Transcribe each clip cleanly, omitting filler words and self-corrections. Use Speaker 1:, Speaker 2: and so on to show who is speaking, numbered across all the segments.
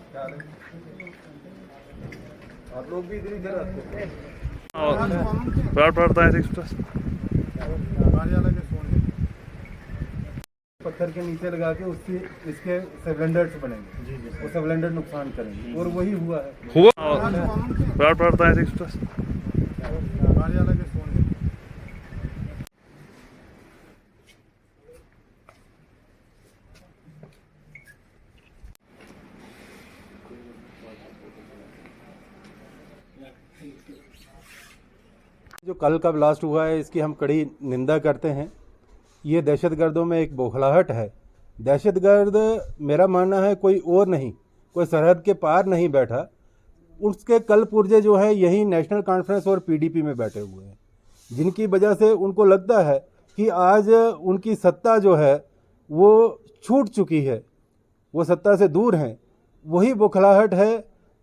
Speaker 1: आप लोग भी इधर इधर आते हैं।
Speaker 2: पड़ता है एक्सप्रेस
Speaker 1: पत्थर के नीचे लगा के उससे इसके सिलेंडर्स बनेंगे जी, वो सिलेंडर नुकसान करेंगे और वही हुआ है।
Speaker 2: पड़ता है एक्सप्रेस
Speaker 1: जो कल का ब्लास्ट हुआ है इसकी हम कड़ी निंदा करते हैं। ये दहशतगर्दों में एक बौखलाहट है। दहशतगर्द मेरा मानना है कोई और नहीं, कोई सरहद के पार नहीं बैठा। उसके कल पुर्जे जो हैं यही नेशनल कॉन्फ्रेंस और पीडीपी में बैठे हुए हैं, जिनकी वजह से उनको लगता है कि आज उनकी सत्ता जो है वो छूट चुकी है, वो सत्ता से दूर हैं। वही बौखलाहट है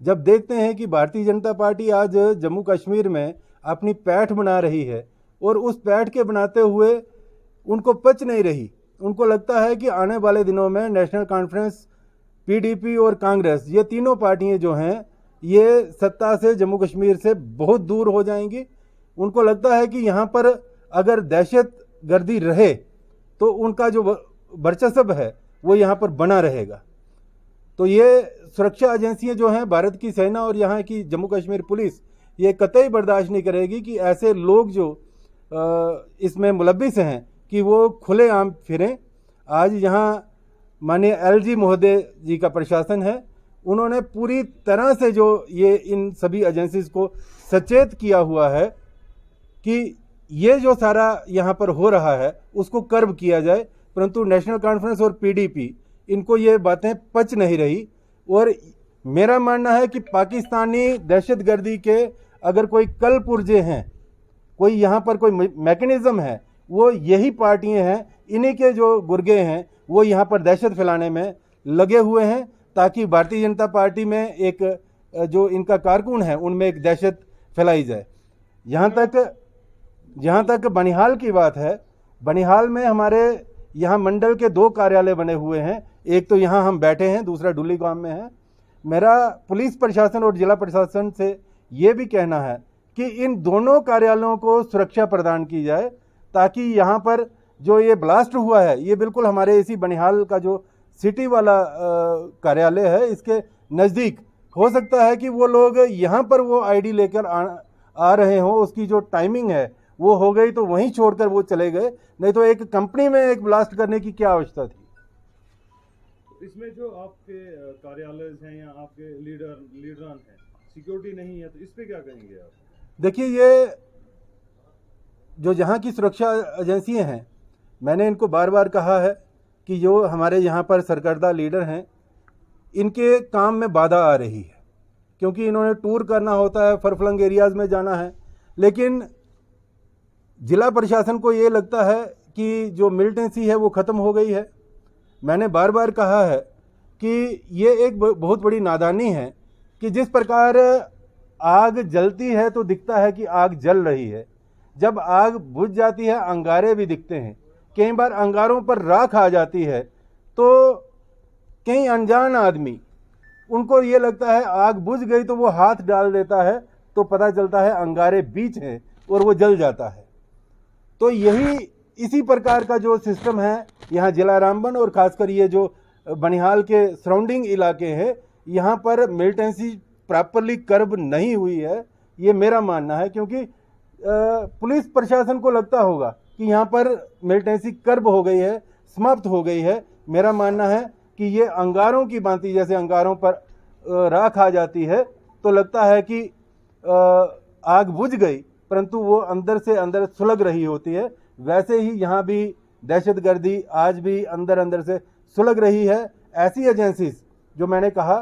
Speaker 1: जब देखते हैं कि भारतीय जनता पार्टी आज जम्मू कश्मीर में अपनी पैठ बना रही है और उस पैठ के बनाते हुए उनको पच नहीं रही। उनको लगता है कि आने वाले दिनों में नेशनल कॉन्फ्रेंस, पीडीपी और कांग्रेस, ये तीनों पार्टियां जो हैं ये सत्ता से जम्मू कश्मीर से बहुत दूर हो जाएंगी। उनको लगता है कि यहाँ पर अगर दहशतगर्दी रहे तो उनका जो वर्चस्व है वो यहाँ पर बना रहेगा। तो ये सुरक्षा एजेंसियां जो हैं, भारत की सेना और यहाँ की जम्मू कश्मीर पुलिस, ये कतई बर्दाश्त नहीं करेगी कि ऐसे लोग जो इसमें मुलव्विस हैं कि वो खुलेआम फिरें। आज यहाँ माननीय एलजी महोदय जी का प्रशासन है, उन्होंने पूरी तरह से जो ये इन सभी एजेंसीज को सचेत किया हुआ है कि ये जो सारा यहाँ पर हो रहा है उसको कर्ब किया जाए, परंतु नेशनल कॉन्फ्रेंस और पीडीपी इनको ये बातें पच नहीं रही। और मेरा मानना है कि पाकिस्तानी दहशतगर्दी के अगर कोई कल पुर्जे हैं, कोई यहाँ पर कोई मैकेनिज्म है, वो यही पार्टियां हैं, इन्हीं के जो गुर्गे हैं वो यहाँ पर दहशत फैलाने में लगे हुए हैं, ताकि भारतीय जनता पार्टी में एक जो इनका कारकुन है उनमें एक दहशत फैलाई जाए। जहाँ तक बनिहाल की बात है, बनिहाल में हमारे यहाँ मंडल के 2 कार्यालय बने हुए हैं। एक तो यहाँ हम बैठे हैं, दूसरा डुली गांव में है। मेरा पुलिस प्रशासन और जिला प्रशासन से ये भी कहना है कि इन दोनों कार्यालयों को सुरक्षा प्रदान की जाए, ताकि यहाँ पर जो ये ब्लास्ट हुआ है ये बिल्कुल हमारे इसी बनिहाल का जो सिटी वाला कार्यालय है इसके नज़दीक हो सकता है कि वो लोग यहाँ पर वो आईडी लेकर आ रहे हों, उसकी जो टाइमिंग है वो हो गई तो वहीं छोड़कर वो चले गए, नहीं तो एक कंपनी में एक ब्लास्ट करने की क्या आवश्यकता थी।
Speaker 2: इसमें जो आपके कार्यालय हैं या आपके लीडरान हैं, सिक्योरिटी नहीं है, तो इस पे क्या कहेंगे आप?
Speaker 1: देखिए, ये जो यहाँ की सुरक्षा एजेंसियाँ हैं, मैंने इनको बार बार कहा है कि जो हमारे यहाँ पर सरकर्दा लीडर हैं इनके काम में बाधा आ रही है, क्योंकि इन्होंने टूर करना होता है, फरफलंग एरियाज़ में जाना है। लेकिन जिला प्रशासन को ये लगता है कि जो मिलिटेंसी है वो ख़त्म हो गई है। मैंने बार बार कहा है कि ये एक बहुत बड़ी नादानी है कि जिस प्रकार आग जलती है तो दिखता है कि आग जल रही है, जब आग बुझ जाती है अंगारे भी दिखते हैं। कई बार अंगारों पर राख आ जाती है तो कई अनजान आदमी, उनको ये लगता है आग बुझ गई तो वो हाथ डाल देता है तो पता चलता है अंगारे बीच हैं और वो जल जाता है। तो यही इसी प्रकार का जो सिस्टम है यहाँ जिला रामबन और खासकर ये जो बनिहाल के सराउंडिंग इलाके हैं, यहाँ पर मिलिटेंसी प्रॉपरली कर्ब नहीं हुई है, ये मेरा मानना है। क्योंकि पुलिस प्रशासन को लगता होगा कि यहाँ पर मिलिटेंसी कर्ब हो गई है, समाप्त हो गई है। मेरा मानना है कि ये अंगारों की भांति, जैसे अंगारों पर राख आ जाती है तो लगता है कि आग बुझ गई, परंतु वो अंदर से अंदर सुलग रही होती है। वैसे ही यहाँ भी दहशतगर्दी आज भी अंदर अंदर से सुलग रही है। ऐसी एजेंसीज जो मैंने कहा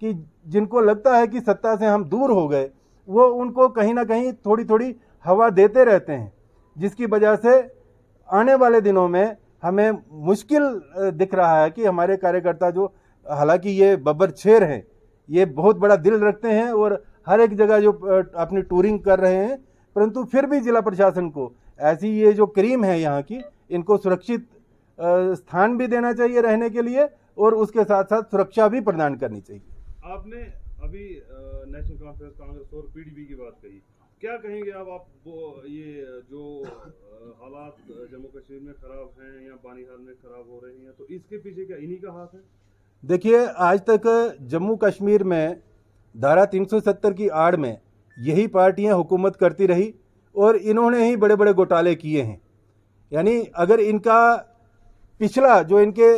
Speaker 1: कि जिनको लगता है कि सत्ता से हम दूर हो गए, वो उनको कहीं ना कहीं थोड़ी थोड़ी हवा देते रहते हैं, जिसकी वजह से आने वाले दिनों में हमें मुश्किल दिख रहा है कि हमारे कार्यकर्ता जो, हालांकि ये बब्बर शेर हैं, ये बहुत बड़ा दिल रखते हैं और हर एक जगह जो अपनी टूरिंग कर रहे हैं, परंतु फिर भी जिला प्रशासन को ऐसी ये जो क्रीम है यहाँ की, इनको सुरक्षित स्थान भी देना चाहिए रहने के लिए और उसके साथ साथ सुरक्षा भी प्रदान करनी चाहिए।
Speaker 2: आपने अभी नेशनल कॉन्फ्रेंस कांग्रेस और पीडीपी की बात कही, क्या कहेंगे आप वो ये जो हालात जम्मू कश्मीर में खराब हैं या बानीहाल में खराब हो रहे हैं, तो इसके पीछे क्या इन्हीं का हाथ है?
Speaker 1: देखिए, आज तक जम्मू कश्मीर में धारा 370 की आड़ में यही पार्टियां हुकूमत करती रही और इन्होंने ही बड़े बड़े घोटाले किए हैं। यानी अगर इनका पिछला जो इनके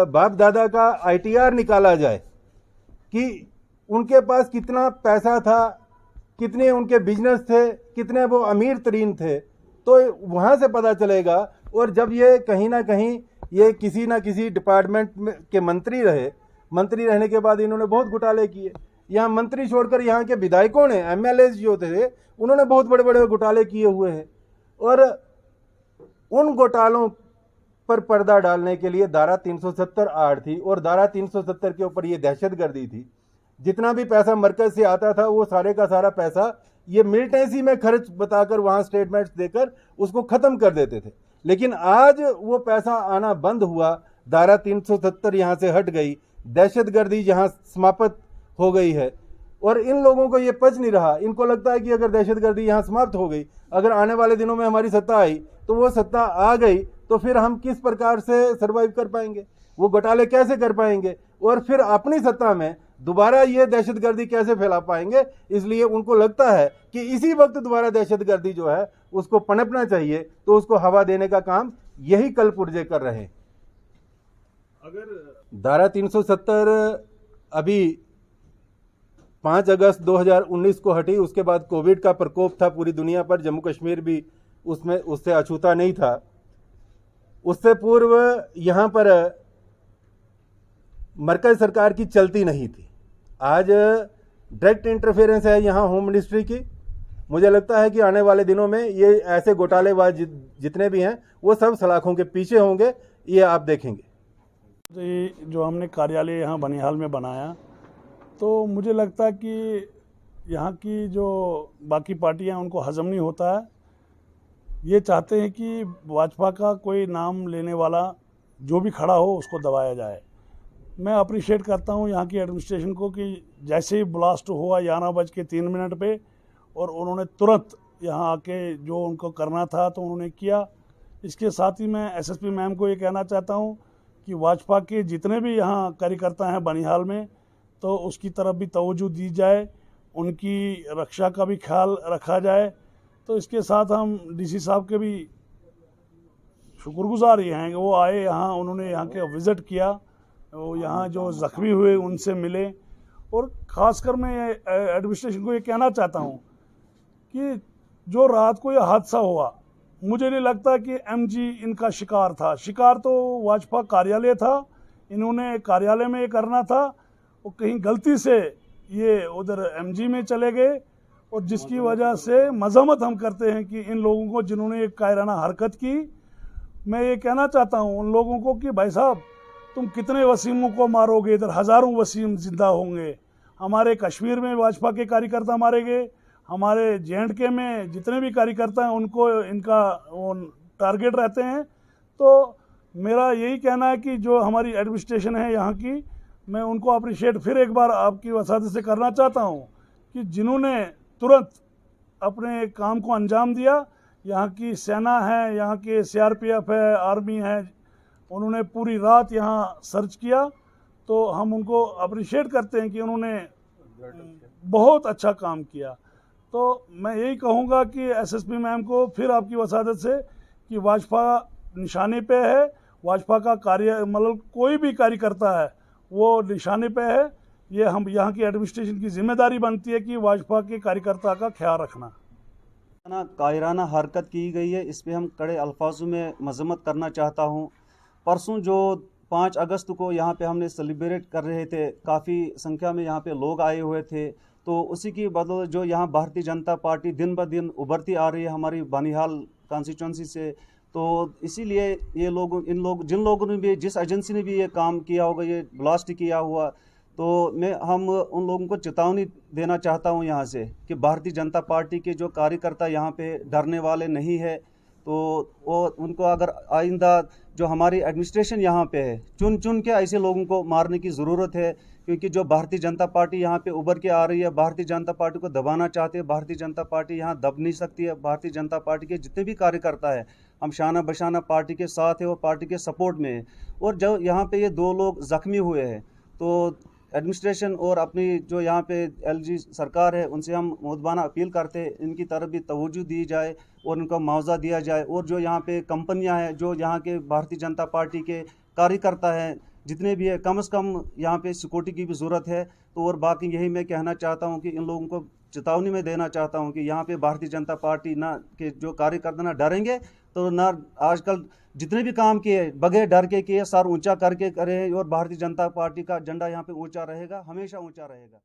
Speaker 1: बाप दादा का ITR निकाला जाए कि उनके पास कितना पैसा था, कितने उनके बिजनेस थे, कितने वो अमीर तरीन थे, तो वहाँ से पता चलेगा। और जब ये कहीं ना कहीं ये किसी ना किसी डिपार्टमेंट के मंत्री रहे, मंत्री रहने के बाद इन्होंने बहुत घोटाले किए। यहाँ मंत्री छोड़कर यहाँ के विधायकों ने, MLAs जो थे, उन्होंने बहुत बड़े बड़े घोटाले किए हुए हैं। और उन घोटालों पर पर्दा डालने के लिए धारा 370 आड़ थी और धारा 370 के ऊपर ये दहशतगर्दी थी। जितना भी पैसा मरकज से आता था वो सारे का सारा पैसा ये मिलिटेंसी में खर्च बताकर वहाँ स्टेटमेंट्स देकर उसको ख़त्म कर देते थे। लेकिन आज वो पैसा आना बंद हुआ, धारा 370 यहाँ से हट गई, दहशतगर्दी यहाँ समाप्त हो गई है। और इन लोगों को ये पच नहीं रहा। इनको लगता है कि अगर दहशतगर्दी यहाँ समाप्त हो गई, अगर आने वाले दिनों में हमारी सत्ता आई, तो वो सत्ता आ गई तो फिर हम किस प्रकार से सर्वाइव कर पाएंगे, वो घोटाले कैसे कर पाएंगे, और फिर अपनी सत्ता में दोबारा ये दहशतगर्दी कैसे फैला पाएंगे। इसलिए उनको लगता है कि इसी वक्त दोबारा दहशतगर्दी जो है उसको पनपना चाहिए, तो उसको हवा देने का काम यही कल पुर्जे कर रहे हैं।
Speaker 2: अगर
Speaker 1: धारा 370 अभी 5 अगस्त 2019 को हटी, उसके बाद कोविड का प्रकोप था पूरी दुनिया पर, जम्मू कश्मीर भी उससे अछूता नहीं था। उससे पूर्व यहाँ पर मरकज सरकार की चलती नहीं थी। आज डायरेक्ट इंटरफेरेंस है यहाँ होम मिनिस्ट्री की। मुझे लगता है कि आने वाले दिनों में ये ऐसे घोटालेबाज जितने भी हैं वो सब सलाखों के पीछे होंगे, ये आप देखेंगे।
Speaker 3: तो ये जो हमने कार्यालय यहाँ बनिहाल में बनाया, तो मुझे लगता है कि यहाँ की जो बाकी पार्टियाँ उनको हजम नहीं होता है। ये चाहते हैं कि भाजपा का कोई नाम लेने वाला जो भी खड़ा हो उसको दबाया जाए। मैं अप्रिशिएट करता हूँ यहाँ की एडमिनिस्ट्रेशन को कि जैसे ही ब्लास्ट हुआ 11:03 पे और उन्होंने तुरंत यहाँ आके जो उनको करना था तो उन्होंने किया। इसके साथ ही मैं SSP मैम को ये कहना चाहता हूँ कि भाजपा के जितने भी यहाँ कार्यकर्ता हैं बनिहाल में, तो उसकी तरफ भी तवज्जो दी जाए, उनकी रक्षा का भी ख्याल रखा जाए। तो इसके साथ हम DC साहब के भी शुक्रगुजार ये हैं कि वो आए यहाँ, उन्होंने यहाँ के विज़िट किया, वो यहाँ जो ज़ख्मी हुए उनसे मिले। और ख़ासकर मैं एडमिनिस्ट्रेशन को ये कहना चाहता हूँ कि जो रात को यह हादसा हुआ, मुझे नहीं लगता कि MG इनका शिकार था। शिकार तो भाजपा कार्यालय था, इन्होंने कार्यालय में ये करना था, और कहीं गलती से ये उधर MG में चले गए, और जिसकी वजह से मजम्मत हम करते हैं कि इन लोगों को जिन्होंने एक कायराना हरकत की। मैं ये कहना चाहता हूँ उन लोगों को कि भाई साहब, तुम कितने वसीमों को मारोगे, इधर हज़ारों वसीम जिंदा होंगे। हमारे कश्मीर में भाजपा के कार्यकर्ता मारे गए, हमारे JNK में जितने भी कार्यकर्ता हैं उनको इनका वो टारगेट रहते हैं। तो मेरा यही कहना है कि जो हमारी एडमिनिस्ट्रेशन है यहाँ की, मैं उनको अप्रिशिएट फिर एक बार आपकी वसादत से करना चाहता हूँ कि जिन्होंने तुरंत अपने काम को अंजाम दिया। यहाँ की सेना है, यहाँ के CRPF है, आर्मी है, उन्होंने पूरी रात यहाँ सर्च किया, तो हम उनको अप्रिशिएट करते हैं कि उन्होंने बहुत अच्छा काम किया। तो मैं यही कहूँगा कि SSP मैम को फिर आपकी वसादत से कि भाजपा निशाने पे है, भाजपा का कार्य मतलब कोई भी कार्यकर्ता है वो निशाने पे है। ये हम यहाँ की एडमिनिस्ट्रेशन की जिम्मेदारी बनती है कि भाजपा के कार्यकर्ता का ख्याल रखना।
Speaker 4: कायराना हरकत की गई है, इस पर हम कड़े अल्फाजों में मजम्मत करना चाहता हूँ। परसों जो 5 अगस्त को यहाँ पे हमने सेलिब्रेट कर रहे थे, काफ़ी संख्या में यहाँ पे लोग आए हुए थे, तो उसी की बदौलत जो यहाँ भारतीय जनता पार्टी दिन ब दिन उभरती आ रही है हमारी बनिहाल कॉन्स्टिट्यूंसी से, तो इसीलिए ये लोग जिन लोगों ने भी, जिस एजेंसी ने भी ये काम किया होगा, ये ब्लास्ट किया हुआ, तो हम उन लोगों को चेतावनी देना चाहता हूँ यहाँ से कि भारतीय जनता पार्टी के जो कार्यकर्ता यहाँ पे डरने वाले नहीं है, तो वो उनको अगर आइंदा जो हमारी एडमिनिस्ट्रेशन यहाँ पे है, चुन चुन के ऐसे लोगों को मारने की ज़रूरत है क्योंकि जो भारतीय जनता पार्टी यहाँ पे उभर के आ रही है, भारतीय जनता पार्टी को दबाना चाहते हैं। भारतीय जनता पार्टी यहाँ दब नहीं सकती है। भारतीय जनता पार्टी के जितने भी कार्यकर्ता है, हम शाना बशाना पार्टी के साथ है और पार्टी के सपोर्ट में है। और जो यहाँ पे ये 2 लोग जख्मी हुए हैं, तो एडमिनिस्ट्रेशन और अपनी जो यहाँ पे एलजी सरकार है, उनसे हम मुद्दाना अपील करते हैं, इनकी तरफ भी तवज्जो दी जाए और उनको मुआवजा दिया जाए। और जो यहाँ पे कंपनियाँ हैं, जो यहाँ के भारतीय जनता पार्टी के कार्यकर्ता हैं जितने भी है, कम से कम यहाँ पे सिक्योरिटी की भी ज़रूरत है। तो और बाकी यही मैं कहना चाहता हूँ कि इन लोगों को चेतावनी में देना चाहता हूँ कि यहाँ पे भारतीय जनता पार्टी ना के जो कार्यकर्ता ना डरेंगे, तो ना आजकल जितने भी काम किए बगैर डर के किए, सर ऊंचा करके करे, और भारतीय जनता पार्टी का झंडा यहाँ पे ऊंचा रहेगा, हमेशा ऊंचा रहेगा।